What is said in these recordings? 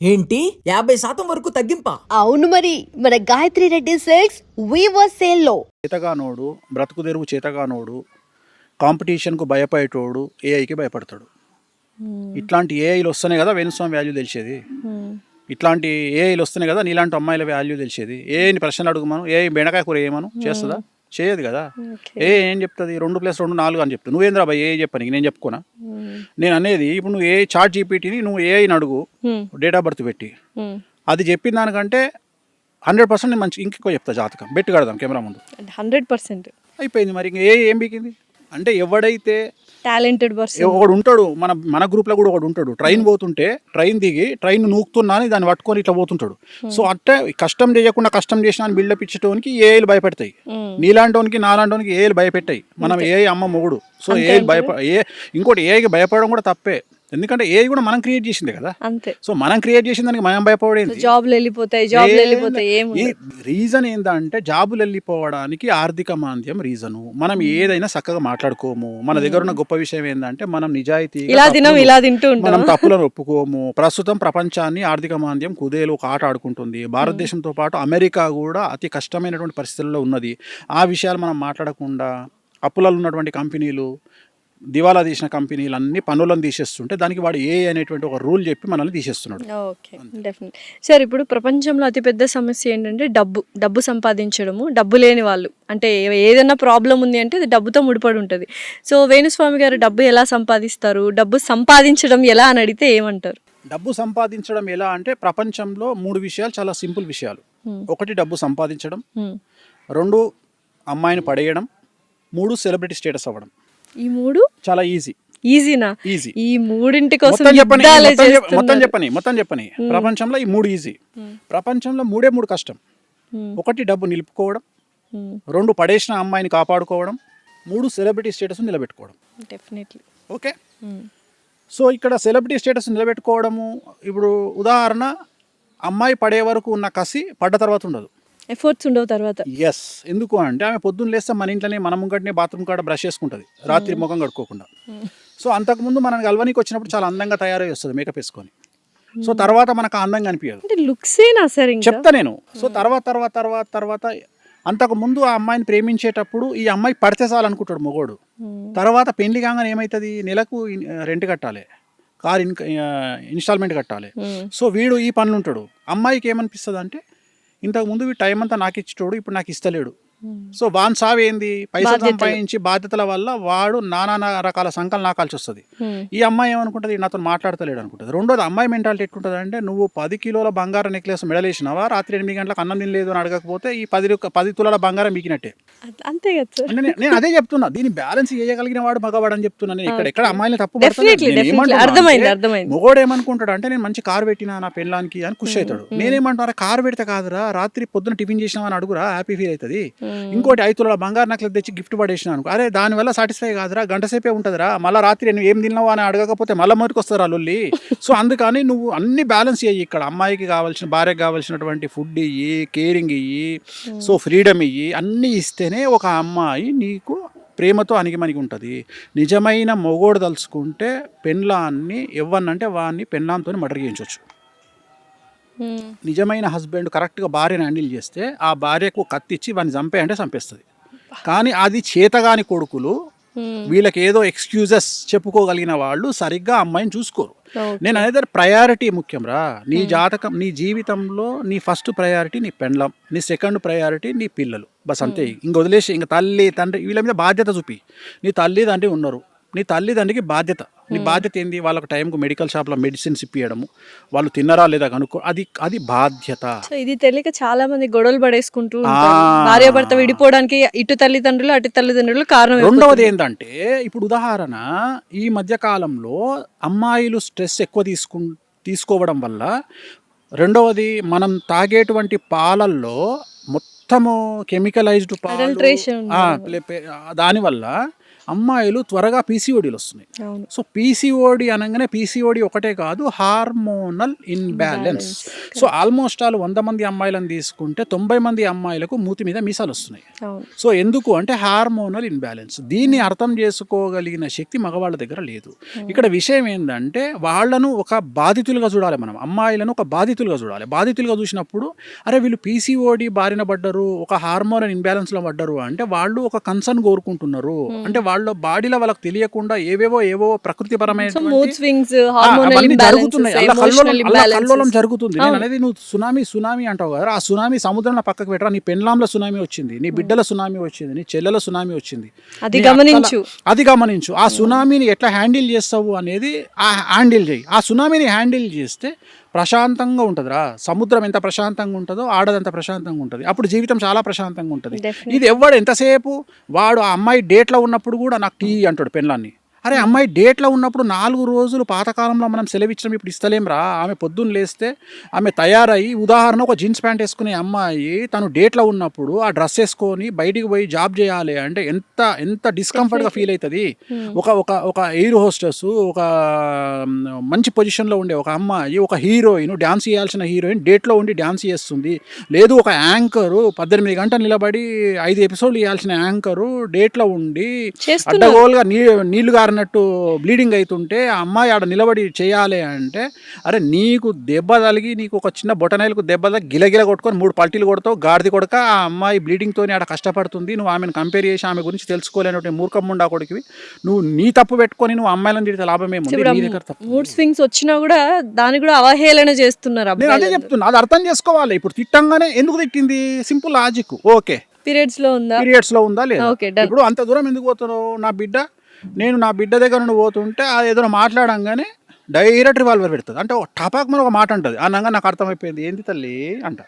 ఏంటి 50% వరకు తగ్గింపా? అవును మరి మన Gayathri Reddy silks weaver sale లో చేతగానోడు బ్రతుకు తెరువు చేతగానోడు కాంపిటీషన్కు భయపడేటోడు ఏఐకి భయపడతాడు. ఇట్లాంటి ఏఐలు వస్తేనే కదా వేణుస్వామి వాల్యూ తెలిసేది. ఇట్లాంటి ఏఐలు వస్తేనే కదా నీలాంటి అమ్మాయిల వాల్యూ తెలిసేది. ఏఐని ప్రశ్నలు అడుగుమను, ఏఐ బెండకాయ కూర ఏమను చేస్తుందా? చేయదు కదా. ఏ ఏం చెప్తుంది 2+2 4 అని చెప్తుంది. నువ్వేంద్రా బాయ్ ఏ చెప్పని నేను చెప్పుకోనా? నేను అనేది ఇప్పుడు నువ్వు ఏ చాట్ జీపీటీని నువ్వు ఏఐని అడుగు డేట్ ఆఫ్ బర్త్ పెట్టి, అది చెప్పిన దానికంటే 100% మంచి ఇంకెక్కువ చెప్తా. జాతకం బెట్టు కడదాం కెమెరా ముందు. 100% అయిపోయింది. మరి ఇంక ఏం బీకింది అంటే ఎవడైతే టాలెంటెడ్ పర్సన్ ఒకడు ఉంటాడు మన గ్రూప్లో కూడా ఒకడు ఉంటాడు. ట్రైన్ పోతుంటే ట్రైన్ దిగి ట్రైన్ నూకుతున్నా అని దాన్ని పట్టుకొని ఇట్లా పోతుంటాడు. సో అంటే కష్టం చేయకుండా కష్టం చేసిన అని బిల్డప్ ఇచ్చేటోనికి ఏఐలు భయపెడతాయి. నీలాంటోనికి నాలాంటోనికి ఏఐలు భయపెట్టాయి. మనం ఏఐ అమ్మ మొగుడు. సో ఏఐలు ఇంకోటి ఏఐకి భయపడడం కూడా తప్పే. ఎందుకంటే ఏఐ కూడా మనం క్రియేట్ చేసిందే కదా. అంతే. సో మనం క్రియేట్ చేసిన దానికి మనం భయపడేది. జాబ్లు వెళ్ళిపోతాయి. ఈ రీజన్ ఏంటంటే జాబులు వెళ్ళిపోవడానికి ఆర్థిక మాంద్యం రీజను. మనం ఏదైనా చక్కగా మాట్లాడుకోము. మన దగ్గర ఉన్న గొప్ప విషయం ఏంటంటే మనం నిజాయితీ మనం తప్పులను ఒప్పుకోము. ప్రస్తుతం ప్రపంచాన్ని ఆర్థిక మాంద్యం కుదేలు ఒక ఆట ఆడుకుంటుంది. భారతదేశంతో పాటు అమెరికా కూడా అతి కష్టమైనటువంటి పరిస్థితుల్లో ఉన్నది. ఆ విషయాలు మనం మాట్లాడకుండా అప్పులలో ఉన్నటువంటి కంపెనీలు, దివాలా తీసిన కంపెనీలు అన్ని పన్నులను తీసేస్తుంటే దానికి వాడు ఏ అనేటువంటి ఒక రూల్ చెప్పి మనల్ని తీసేస్తున్నాడు. Okay, definite. సార్, ఇప్పుడు ప్రపంచంలో అతిపెద్ద సమస్య ఏంటంటే డబ్బు సంపాదించడము. డబ్బు లేని వాళ్ళు అంటే ఏదైనా ప్రాబ్లం ఉంది అంటే అది డబ్బుతో ముడిపడి ఉంటుంది. సో వేణుస్వామి గారు డబ్బు ఎలా సంపాదిస్తారు, డబ్బు సంపాదించడం ఎలా అని అడిగితే ఏమంటారు? డబ్బు సంపాదించడం ఎలా అంటే ప్రపంచంలో 3 విషయాలు చాలా సింపుల్ విషయాలు. 1 డబ్బు సంపాదించడం, 2 అమ్మాయిని పడేయడం, 3 సెలబ్రిటీ స్టేటస్ అవ్వడం. ఈ 3 చాలా ఈజీనా? ఈజీ. ఈ 3 కోసం మొత్తం చెప్పని ప్రపంచంలో ఈ 3 ఈజీ. ప్రపంచంలో 3 కష్టం. 1 డబ్బు నిలుపుకోవడం, 2 పడేసిన అమ్మాయిని కాపాడుకోవడం, 3 సెలబ్రిటీ స్టేటస్ నిలబెట్టుకోవడం. డెఫినెట్లీ. ఓకే. సో ఇక్కడ సెలబ్రిటీ స్టేటస్ నిలబెట్టుకోవడము, ఇప్పుడు ఉదాహరణ అమ్మాయి పడే వరకు ఉన్న కసి పడ్డ తర్వాత ఉండదు. ఎఫర్ట్స్ ఉండవు తర్వాత. ఎస్. ఎందుకు అంటే ఆమె పొద్దున్న లేస్తే మన ఇంట్లోనే మన ముంగటనే బాత్రూమ్ కాడ బ్రష్ చేసుకుంటుంది రాత్రి ముఖం కడుక్కోకుండా. సో అంతకుముందు మనం కలవనికి వచ్చినప్పుడు చాలా అందంగా తయారై వస్తుంది మేకప్ వేసుకొని. సో తర్వాత మనకు అందంగా అనిపించదు. చెప్తా నేను. సో తర్వాత అంతకుముందు ఆ అమ్మాయిని ప్రేమించేటప్పుడు ఈ అమ్మాయి పడితే చాలనుకుంటాడు మొగోడు. తర్వాత పెళ్లి కాగానే ఏమవుతుంది, నెలకు రెంట్ కట్టాలి, కార్ ఇన్స్టాల్మెంట్ కట్టాలి. సో వీడు ఈ పనులు ఉంటాడు. అమ్మాయికి ఏమనిపిస్తుంది అంటే ఇంతకుముందు టైం అంతా నాకు ఇచ్చేటోడు ఇప్పుడు నాకు ఇస్తలేడు. సో వాన్ సావేంది, పైసలు సంపాదించి బాధ్యతల వల్ల వాడు నానా రకాల సంకలు నాకాల్సి వస్తుంది. ఈ అమ్మాయి ఏమనుకుంటుంది, నాతో మాట్లాడతలేడు అనుకుంటుంది. రెండోది అమ్మాయి మెంటాలిటీ ఎట్లుంటుంది అంటే నువ్వు 10 కిలోల బంగారం నెక్లెస్ మెడలేసినావా, రాత్రి 8 గంటలకు అన్నం తినలేదు అని అడగకపోతే ఈ 10 తులాల బంగారం మీకినట్టే. అంతే కదా. నేను అదే చెప్తున్నా, దీన్ని బ్యాలెన్స్ చేయగలిగిన వాడు మగవాడు అని చెప్తున్నాను. ఎక్కడ అమ్మాయిని తప్పు మొగోడు ఏమనుకుంటాడు అంటే నేను మంచి కారు పెట్టినా నా పెళ్ళానికి అని ఖుషి అవుతాడు. నేనేమంటారా, కారు పెడితే కాదురా, రాత్రి పొద్దున టిఫిన్ చేసినావా అని అడుగురా, హ్యాపీ ఫీల్ అవుతుంది. ఇంకోటి 5 తులాల బంగారు నెక్లెస్ తెచ్చి గిఫ్ట్ పడేసిన అనుకో, అరే దానివల్ల సాటిస్ఫై కాదురా, గంట సేపే ఉంటుందిరా, మళ్ళీ రాత్రి నువ్వు ఏం తిన్నావా అని అడగకపోతే మళ్ళీ మొదటికి వస్తారా లొల్లి. సో అందుకని నువ్వు అన్ని బ్యాలెన్స్ చేయి. ఇక్కడ అమ్మాయికి కావాల్సిన, భార్యకి కావాల్సినటువంటి ఫుడ్ ఇయ్యి, కేరింగ్ ఇయ్యి, సో ఫ్రీడమ్ ఇయ్యి, అన్నీ ఇస్తేనే ఒక అమ్మాయి నీకు ప్రేమతో అణిగిమణిగి ఉంటుంది. నిజమైన మొగోడు తలుచుకుంటే పెళ్ళాన్ని ఎవ్వనంటే వాడిని పెళ్ళాంతో మర్డర్ చేయించవచ్చు. నిజమైన హస్బెండ్ కరెక్ట్గా భార్యను హ్యాండిల్ చేస్తే ఆ భార్యకు కత్తిచ్చి వాడిని చంపే అంటే చంపేస్తుంది. కానీ అది చేతగాని కొడుకులు, వీళ్ళకి ఏదో ఎక్స్క్యూజెస్ చెప్పుకోగలిగిన వాళ్ళు సరిగ్గా అమ్మాయిని చూసుకోరు. నేను అనేది ప్రయారిటీ ముఖ్యం రా. నీ జాతకం, నీ జీవితంలో నీ ఫస్ట్ ప్రయారిటీ నీ పెండ్లం, నీ సెకండ్ ప్రయారిటీ నీ పిల్లలు. బస్ అంతే. ఇంక వదిలేసి ఇంక తల్లి తండ్రి వీళ్ళ మీద బాధ్యత చూపి. నీ తల్లి తండ్రి ఉన్నారు, నీ తల్లిదండ్రికి బాధ్యత. నీ బాధ్యత ఏంది, వాళ్ళకి టైంకు మెడికల్ షాప్లో మెడిసిన్స్ ఇప్పియడము, వాళ్ళు తిన్నరా లేదా కనుక్కో, అది బాధ్యత. ఇది తెలియక చాలా మంది గొడవలు పడేసుకుంటూ భార్య భర్త విడిపోవడానికి ఇటు తల్లిదండ్రులు అటు తల్లిదండ్రులు కారణం. రెండవది ఏంటంటే ఇప్పుడు ఉదాహరణ ఈ మధ్య కాలంలో అమ్మాయిలు స్ట్రెస్ ఎక్కువ తీసుకోవడం వల్ల, రెండవది మనం తాగేటువంటి పాలల్లో మొత్తము కెమికలైజ్డ్ పాలు, దానివల్ల అమ్మాయిలు త్వరగా పీసీఓడీలు వస్తున్నాయి. అవును. సో పీసీఓడి అనగానే పీసీఓడి ఒకటే కాదు, hormonal imbalance. So almost all 100 మంది అమ్మాయిలను తీసుకుంటే 90 మంది అమ్మాయిలకు మూతి మీద మీసాలు వస్తున్నాయి. అవును. సో ఎందుకు అంటే హార్మోనల్ ఇన్బ్యాలెన్స్. దీన్ని అర్థం చేసుకోగలిగిన శక్తి మగవాళ్ళ దగ్గర లేదు. ఇక్కడ విషయం ఏంటంటే వాళ్ళను ఒక బాధితులుగా చూడాలి, మనం అమ్మాయిలను ఒక బాధితులుగా చూడాలి. బాధితులుగా చూసినప్పుడు అరే వీళ్ళు పీసీఓడి బారిన పడ్డరు, ఒక హార్మోనల్ ఇన్బ్యాలెన్స్లో పడ్డరు అంటే వాళ్ళు ఒక కన్సర్న్ కోరుకుంటున్నారు. అంటే వాళ్ళ బాడీలో వాళ్ళకి తెలియకుండా ఏవో ప్రకృతిపరమైన మూడ్ స్వింగ్స్, హార్మోనల్ జరుగుతున్నాయి, అలా కల్లోలం జరుగుతుంది. నేను అనేది నువ్వు సునామీ అంటావు కదా, ఆ సునామీ సముద్రంలో పక్కకు పెట్టరా, నీ పెన్లాంలో సునామీ వచ్చింది, నీ బిడ్డల సునామీ వచ్చింది, నీ చెల్లెల సునామీ వచ్చింది, అది గమనించు. ఆ సునామీని ఎట్లా హ్యాండిల్ చేస్తావు అనేది హ్యాండిల్ చేయి. ఆ సునామీని హ్యాండిల్ చేస్తే ప్రశాంతంగా ఉంటుందిరా. సముద్రం ఎంత ప్రశాంతంగా ఉంటుందో ఆడదంత ప్రశాంతంగా ఉంటుంది. అప్పుడు జీవితం చాలా ప్రశాంతంగా ఉంటుంది. ఇది ఎవడు ఎంతసేపు వాడు ఆ అమ్మాయి డేట్లో ఉన్నప్పుడు కూడా నాకు టీ అంటాడు పెన్లాన్ని. అరే అమ్మాయి డేట్లో ఉన్నప్పుడు 4 రోజులు పాతకాలంలో మనం సెలవిచ్చినాం, ఇప్పుడు ఇస్తలేం రా. ఆమె పొద్దున్న లేస్తే ఆమె తయారయ్యి, ఉదాహరణ ఒక జీన్స్ ప్యాంట్ వేసుకునే అమ్మాయి తను డేట్లో ఉన్నప్పుడు ఆ డ్రెస్ వేసుకొని బయటికి పోయి జాబ్ చేయాలి అంటే ఎంత డిస్కంఫర్ట్గా ఫీల్ అవుతుంది. ఒక ఎయిర్ హోస్టెస్, ఒక మంచి పొజిషన్లో ఉండే ఒక అమ్మాయి, ఒక హీరోయిన్, డ్యాన్స్ చేయాల్సిన హీరోయిన్ డేట్లో ఉండి డ్యాన్స్ చేస్తుంది. లేదు ఒక యాంకరు 18 గంటలు నిలబడి 5 ఎపిసోడ్లు చేయాల్సిన యాంకరు డేట్లో ఉండి అడ్డగోలుగా నీళ్లు గారినట్టు బ్లీడింగ్ అవుతుంటే ఆ అమ్మాయి ఆడ నిలబడి చేయాలి అంటే, అరే నీకు దెబ్బ తగిలి, నీకు ఒక చిన్న బొటనైలకు దెబ్బ తగిలి గిలగిల కొట్టుకొని 3 పల్టీలు కొడతావు, గాడిది కొడక ఆ అమ్మాయి బ్లీడింగ్తోనే ఆడ కష్టపడుతుంది. నువ్వు ఆమెను కంపేర్ చేసి ఆమె గురించి తెలుసుకోలేనటువంటి మూర్ఖమ్ముండా కొడుకువి. నువ్వు నీ తప్పు పెట్టుకొని నువ్వు అమ్మాయిలను తిడితే లాభమేముంది? నీ దగ్గర తప్పు. మూడ్ స్వింగ్స్ వచ్చినా కూడా దాన్ని కూడా అవహేళన చేస్తున్నారు. నేను అదే చెప్తున్నా, అది అర్థం చేసుకోవాలి. ఇప్పుడు తిట్టంగానే ఎందుకు తిట్టింది, సింపుల్ లాజిక్. ఓకే, పీరియడ్స్ లో ఉందా లేదా, ఇప్పుడు అంత దూరం ఎందుకు పోతున్నావు? నా బిడ్డ దగ్గర నుండి పోతుంటే అది ఏదైనా మాట్లాడంగానే డైరెక్ట్ రివాల్వర్ పెడుతుంది. అంటే టపాక్ మన ఒక మాట అంటుంది, అనగా నాకు అర్థమైపోయింది, ఏంది తల్లి అంట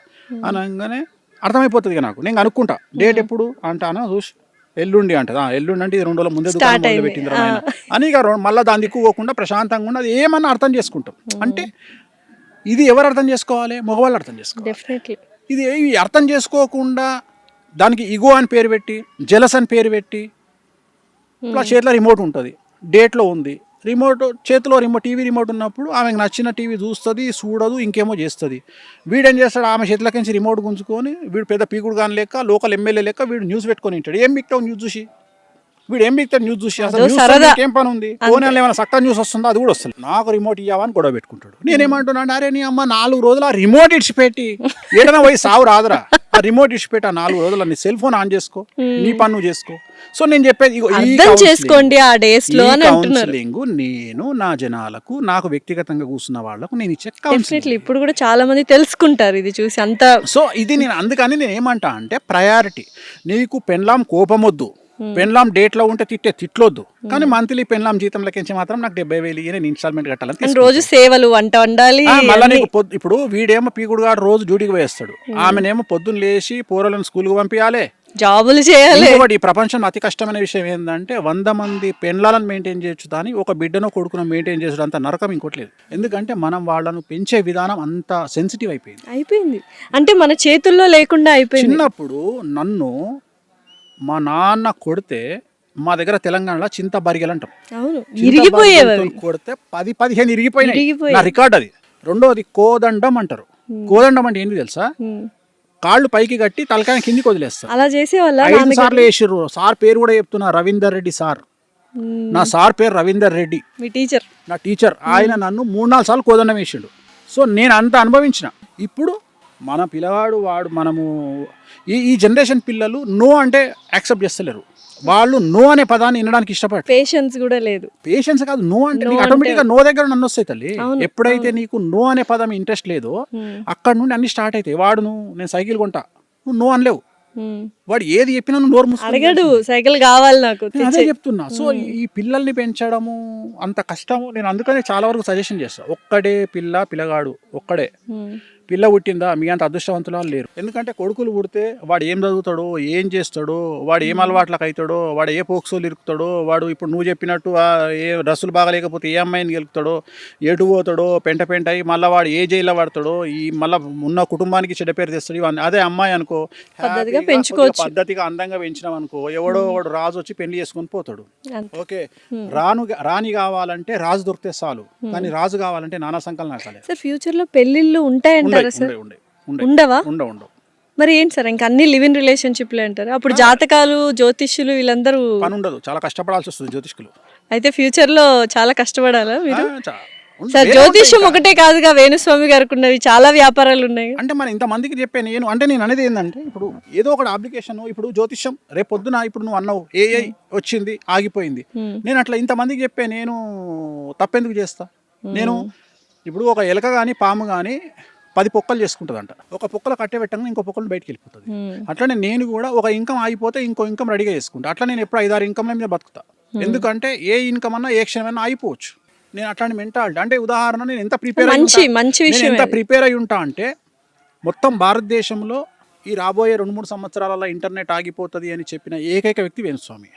అనగానే అర్థమైపోతుంది ఇక నాకు. నేను అనుకుంటా డేట్ ఎప్పుడు అంటానా చూసి ఎల్లుండి అంటది. ఎల్లుండి అంటే 2 రోజుల ముందే దుకాణం పెట్టింది అని ఇక మళ్ళీ దాన్ని దిక్కుకోకుండా ప్రశాంతంగా ఉండి అది ఏమన్నా అర్థం చేసుకుంటాం. అంటే ఇది ఎవరు అర్థం చేసుకోవాలి? మగవాళ్ళు అర్థం చేసుకోవాలి. ఇది అర్థం చేసుకోకుండా దానికి ఇగో అని పేరు పెట్టి, జెలస్ అని పేరు పెట్టి, ఇలా చేతిలో రిమోట్ ఉంటుంది, డేట్లో ఉంది, చేతిలో టీవీ రిమోట్ ఉన్నప్పుడు ఆమెకు నచ్చిన టీవీ చూస్తుంది, చూడదు, ఇంకేమో చేస్తుంది. వీడేం చేస్తాడు, ఆమె చేతిలోకించి రిమోట్ గుంజుకొని వీడు పెద్ద పీకుడు కానీ లెక్క, లోకల్ ఎమ్మెల్యే లెక్క వీడు న్యూస్ పెట్టుకొని ఉంటాడు. ఏం బిక్తావు న్యూస్ చూసి? వీడు ఏం బిక్తాడు న్యూస్ చూసి? అసలు ఏం పని ఉంది? ఫోన్ ఏమైనా చక్కగా న్యూస్ వస్తుందో అది కూడా వస్తుంది. నాకు రిమోట్ ఇవ్వవా అని గొడవ పెట్టుకుంటాడు. నేనేమంటున్నాను, అరే నీ అమ్మ 4 రోజులు ఆ రిమోట్ ఇడిచిపెట్టి ఏదైనా పోయి సావు రాదురా. ఆ రిమోట్ ఇడిచిపెట్టి ఆ 4 రోజులు నీ సెల్ ఫోన్ ఆన్ చేసుకో, నీ పని నువ్వు చేసుకో. సో నేను చెప్పేది కౌన్సిలింగ్ నేను నా జనాలకు, నాకు వ్యక్తిగతంగా కూర్చున్న వాళ్ళకు నేను ఇచ్చే కౌన్సిలింగ్. ఇప్పుడు కూడా చాలా మంది తెలుసుకుంటారు ఇది చూసి అంత. సో ఇది నేను అందుకని నేను ఏమంటా అంటే ప్రయారిటీ. నీకు పెన్లాం కోపం వద్దు, పెన్లాం డేట్లో ఉంటే తిట్లొద్దు, కానీ మంత్లీ పెన్లాం జీతంలోకించి మాత్రం నాకు 70,000 నేను ఇన్స్టాల్మెంట్ కట్టాలని. రోజు సేవలు వంట వండాలి. మళ్ళీ ఇప్పుడు వీడేమో పీకుడుగాడు రోజు డ్యూటీకి వేస్తాడు, ఆమెనేమో పొద్దున్న లేచి పోరలను స్కూల్కి పంపించాలి, జాబులు చేయాలి. ఈ ప్రపంచంలో అతి కష్టమైన విషయం ఏంటంటే 100 మంది పెన్లాలను మెయింటైన్ చేయొచ్చు, కానీ ఒక బిడ్డను కొడుకును మెయింటైన్ చేసడం అంత నరకం ఇంకోటి లేదు. ఎందుకంటే మనం వాళ్ళను పెంచే విధానం అంత సెన్సిటివ్ అయిపోయింది. అంటే మన చేతుల్లో లేకుండా అయిపోయింది. చిన్నప్పుడు నన్ను మా నాన్న కొడితే, మా దగ్గర తెలంగాణలో చింత బరిగెలు అంటాం, కొడితే 10-15 ఇరిగిపోయినాయి, నా రికార్డ్ అది. రెండోది కోదండం అంటారు. కోదండం అంటే ఏంటి తెలుసా? కాళ్ళు పైకి కట్టి తలకాయ కిందికి వదిలేస్తారు. అలా చేసేవాళ్ళ 5 సార్లు వేసిర్రు. సార్ పేరు కూడా చెప్తున్నా, రవీందర్ రెడ్డి సార్. నా సార్ పేరు రవీందర్ రెడ్డి, నా టీచర్. ఆయన నన్ను 3-4 సార్లు కోదండం వేసిండు. సో నేను అంత అనుభవించిన. ఇప్పుడు మన పిల్లవాడు మనము ఈ జనరేషన్ పిల్లలు నో అంటే యాక్సెప్ట్ చేస్తలేరు. వాళ్ళు నో అనే పదాన్ని వినడానికి ఇష్టపడరు. పేషెన్స్ కూడా లేదు. పేషెన్స్ కాదు, నో అంటే ఆటోమేటిక్గా నో దగ్గర నన్ను వస్తాయి తల్లి. ఎప్పుడైతే నీకు నో అనే పదం ఇంట్రెస్ట్ లేదో అక్కడ నుండి అన్ని స్టార్ట్ అవుతాయి. నేను సైకిల్ కొంటా, నువ్వు నో అనలేవు. వాడు ఏది చెప్పినా నువ్వు నోరు మూసుకొని సైకిల్ కావాలి నాకు, అదే చెప్తున్నా. సో ఈ పిల్లల్ని పెంచడము అంత కష్టము. నేను అందుకనే చాలా వరకు సజెషన్ చేస్తా, ఒక్కడే పిల్లగాడు ఒక్కడే. పిల్ల పుట్టిందా మీ అంత అదృష్టవంతులు లేరు. ఎందుకంటే కొడుకులు పుడితే వాడు ఏం చదువుతాడో, ఏం చేస్తాడో, వాడు ఏం అలవాట్లకు అవుతాడో, వాడు ఏ పోక్సోలు ఇరుకుతాడో, వాడు ఇప్పుడు నువ్వు చెప్పినట్టు ఏ డ్రెస్సులు బాగాలేకపోతే ఏ అమ్మాయిని గెలుపుతాడో, ఎటు పోతాడో, పెంట అయ్యి మళ్ళీ వాడు ఏ జైల్లో పడతాడో, ఈ మళ్ళీ ఉన్న కుటుంబానికి చెడ్డ పేరు తెస్తాడు. ఇవన్నీ అదే అమ్మాయి అనుకో పెంచుకోవచ్చు. పద్ధతిగా అందంగా పెంచినాం అనుకో ఎవడో ఒకడు రాజు వచ్చి పెళ్లి చేసుకొని పోతాడు. అంతే. ఓకే, రాణి కావాలంటే రాజు దొరికితే చాలు, కానీ రాజు కావాలంటే నానా సంకలనం నాకాలే. సార్ ఫ్యూచర్లో పెళ్ళిళ్ళు ఉంటాయంటారా సార్? ఉండే ఉండవా? ఉండవు. మరి ఏంటి సార్ ఇంకా అన్ని లివ్ ఇన్ రిలేషన్షిప్లే అంటారు? అప్పుడు జాతకాలు జ్యోతిష్యులు వీళ్ళందరూ పని ఉండదు, చాలా కష్టపడాల్సి వస్తుంది జ్యోతిష్కులు. అయితే ఫ్యూచర్లో చాలా కష్టపడాలా మీరు? సార్ వేరే జ్యోతిష్యం ఉంటాయి ఒకటే కాదుగా, వేణుస్వామి గారికి ఉన్నవి చాలా వ్యాపారాలు ఉన్నాయి. అంటే మన ఇంతమందికి చెప్పే నేను అనేది ఏంటంటే, ఇప్పుడు ఏదో ఒకటి అప్లికేషన్, ఇప్పుడు జ్యోతిష్యం రేపు పొద్దున ఇప్పుడు నువ్వు అన్నావు ఏఐ వచ్చింది ఆగిపోయింది, నేను అట్లా ఇంతమందికి చెప్పే నేను తప్పెందుకు చేస్తా? నేను ఇప్పుడు ఒక ఎలక కానీ పాము కానీ 10 పొక్కలు చేసుకుంటుందంట. ఒక పొక్కలు కట్టే పెట్టగానే ఇంకో పొక్కలు బయటకు వెళ్ళిపోతుంది. అట్లనే నేను కూడా ఒక ఇన్కమ్ ఆగిపోతే ఇంకో ఇన్కమ్ రెడీగా చేసుకుంటా. అట్లా నేను ఎప్పుడు 5-6 ఇన్కమ్ల మీద బతుకుతా. ఎందుకంటే ఏ ఇన్కమ్ అన్నా ఏ క్షణమైనా అయిపోవచ్చు. నేను అట్లాంటి మెంటాలిటీ, అంటే ఉదాహరణ నేను ఎంత ప్రిపేర్ ఎంత ప్రిపేర్ అయి ఉంటా అంటే, మొత్తం భారతదేశంలో ఈ రాబోయే 2-3 సంవత్సరాలలో ఇంటర్నెట్ ఆగిపోతుంది అని చెప్పిన ఏకైక వ్యక్తి వేణుస్వామి.